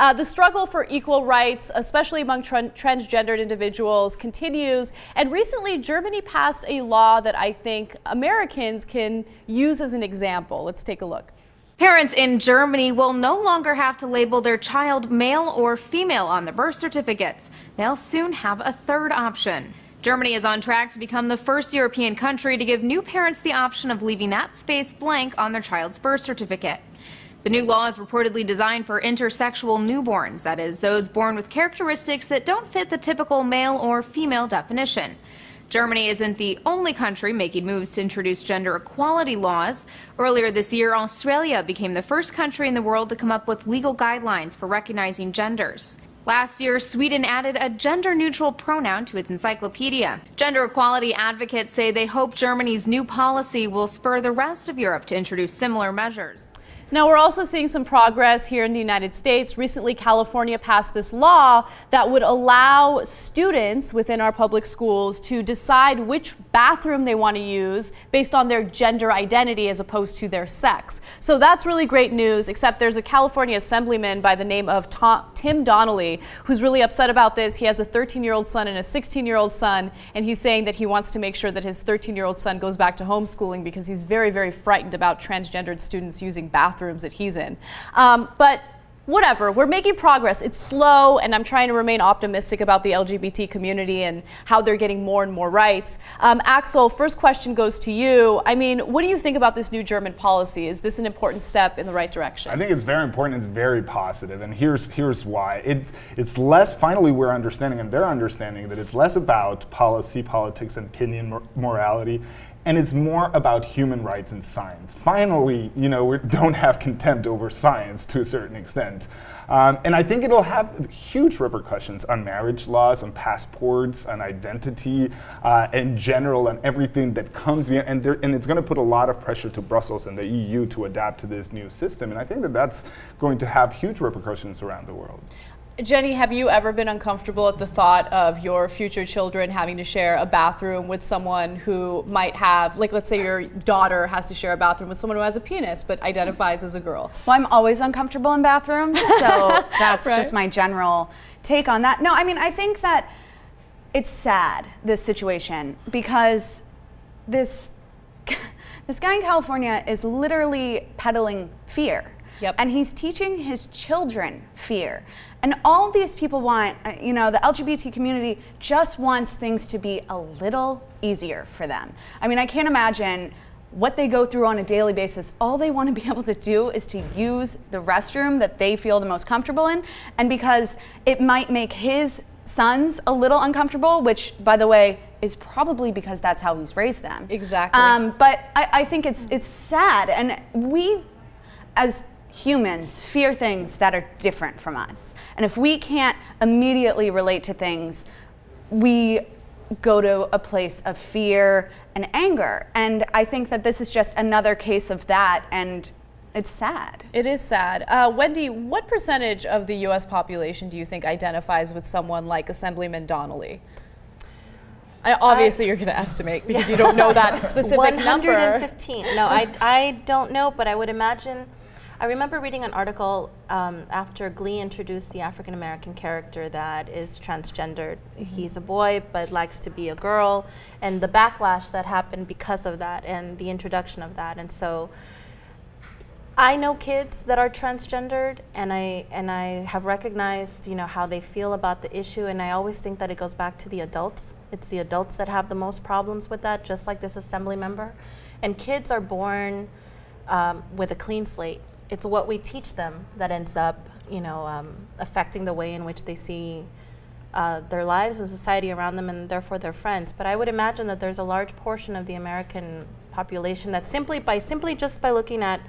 The struggle for equal rights, especially among transgendered individuals, continues. And recently, Germany passed a law that I think Americans can use as an example. Let's take a look. Parents in Germany will no longer have to label their child male or female on their birth certificates. They'll soon have a third option. Germany is on track to become the first European country to give new parents the option of leaving that space blank on their child's birth certificate. The new law is reportedly designed for intersexual newborns, that is, those born with characteristics that don't fit the typical male or female definition. Germany isn't the only country making moves to introduce gender equality laws. Earlier this year, Australia became the first country in the world to come up with legal guidelines for recognizing genders. Last year, Sweden added a gender-neutral pronoun to its encyclopedia. Gender equality advocates say they hope Germany's new policy will spur the rest of Europe to introduce similar measures. Now, we're also seeing some progress here in the United States. Recently, California passed this law that would allow students within our public schools to decide which bathroom they want to use based on their gender identity as opposed to their sex. So that's really great news, except there's a California Assemblyman by the name of Tim Donnelly who's really upset about this. He has a 13-year-old son and a 16-year-old son, and he's saying that he wants to make sure that his 13-year-old son goes back to homeschooling because he's very, very frightened about transgendered students using bathrooms that he's in. But whatever, we're making progress. It's slow, and I'm trying to remain optimistic about the LGBT community and how they're getting more and more rights. Axel, first question goes to you. I mean, what do you think about this new German policy? Is this an important step in the right direction? I think it's very important. It's very positive, and here's why. It's less, finally we're understanding, and they're understanding, that it's less about policy, politics, and opinion, morality, and it's more about human rights and science. Finally, you know, we don't have contempt over science to a certain extent. And I think it'll have huge repercussions on marriage laws, on passports, on identity, in general, and everything that comes via, and it's going to put a lot of pressure to Brussels and the EU to adapt to this new system. And I think that that's going to have huge repercussions around the world. Jenny, have you ever been uncomfortable at the thought of your future children having to share a bathroom with someone who might have, like, let's say your daughter has to share a bathroom with someone who has a penis but identifies as a girl? Well, I'm always uncomfortable in bathrooms, so that's right. Just my general take on that. No, I mean, I think that it's sad, this situation, because this guy in California is literally peddling fear. Yep. And he's teaching his children fear. And all of these people want, you know, the LGBT community just wants things to be a little easier for them. I mean, I can't imagine what they go through on a daily basis. All they want to be able to do is to use the restroom that they feel the most comfortable in. And because it might make his sons a little uncomfortable, which, by the way, is probably because that's how he's raised them. Exactly. But I think it's sad. And we, as humans, fear things that are different from us. And if we can't immediately relate to things, we go to a place of fear and anger. And I think that this is just another case of that, and it's sad. It is sad. Wendy, what percentage of the U.S. population do you think identifies with someone like Assemblyman Donnelly? Obviously, you're going to estimate because you don't know that specific number. 115. No, I don't know, but I would imagine. I remember reading an article after Glee introduced the African-American character that is transgendered. He's a boy but likes to be a girl, and the backlash that happened because of that and the introduction of that. And so I know kids that are transgendered, and I have recognized, you know, how they feel about the issue, and I always think that it goes back to the adults. It's the adults that have the most problems with that, just like this assembly member. And kids are born with a clean slate. It's what we teach them that ends up, you know, affecting the way in which they see their lives and society around them, and therefore their friends. But I would imagine that there's a large portion of the American population that simply just by looking at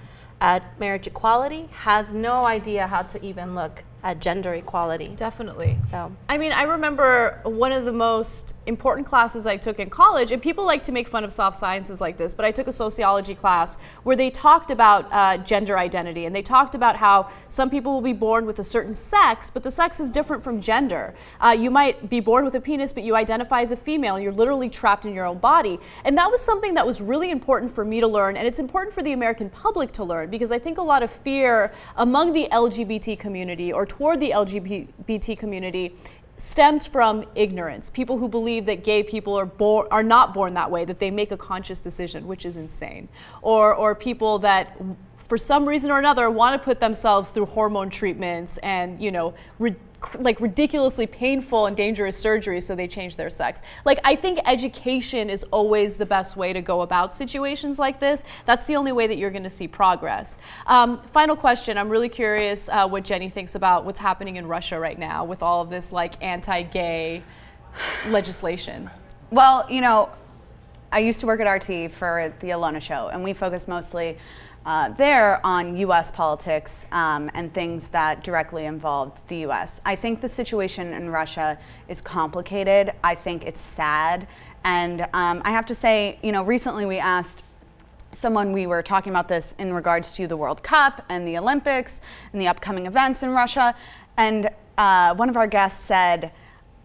marriage equality has no idea how to even look at gender equality. Definitely. So, I mean, I remember one of the most important classes I took in college, and people like to make fun of soft sciences like this, but I took a sociology class where they talked about gender identity, and they talked about how some people will be born with a certain sex, but the sex is different from gender. You might be born with a penis, but you identify as a female, and you're literally trapped in your own body. And that was something that was really important for me to learn, and it's important for the American public to learn, because I think a lot of fear among the LGBT community or toward the LGBT community stems from ignorance. People who believe that gay people are not born that way, that they make a conscious decision, which is insane. Or people that for some reason or another want to put themselves through hormone treatments and, you know, like ridiculously painful and dangerous surgery so they change their sex. Like, I think education is always the best way to go about situations like this. That's the only way that you're going to see progress. Final question. I'm really curious what Jenny thinks about what's happening in Russia right now with all of this like anti-gay legislation. Well, you know, I used to work at RT for the Alona show, and we focus mostly there on U.S. politics and things that directly involved the U.S. I think the situation in Russia is complicated. I think it's sad. And I have to say, you know, recently we asked someone, we were talking about this in regards to the World Cup and the Olympics and the upcoming events in Russia. And one of our guests said,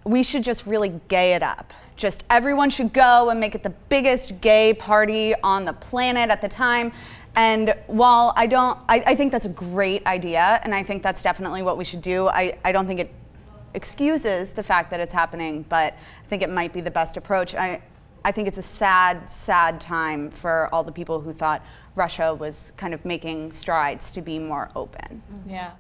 we should just really gay it up. Just everyone should go and make it the biggest gay party on the planet at the time. And while I think that's a great idea, and I think that's definitely what we should do, I don't think it excuses the fact that it's happening, but I think it might be the best approach. I think it's a sad, sad time for all the people who thought Russia was kind of making strides to be more open. Yeah.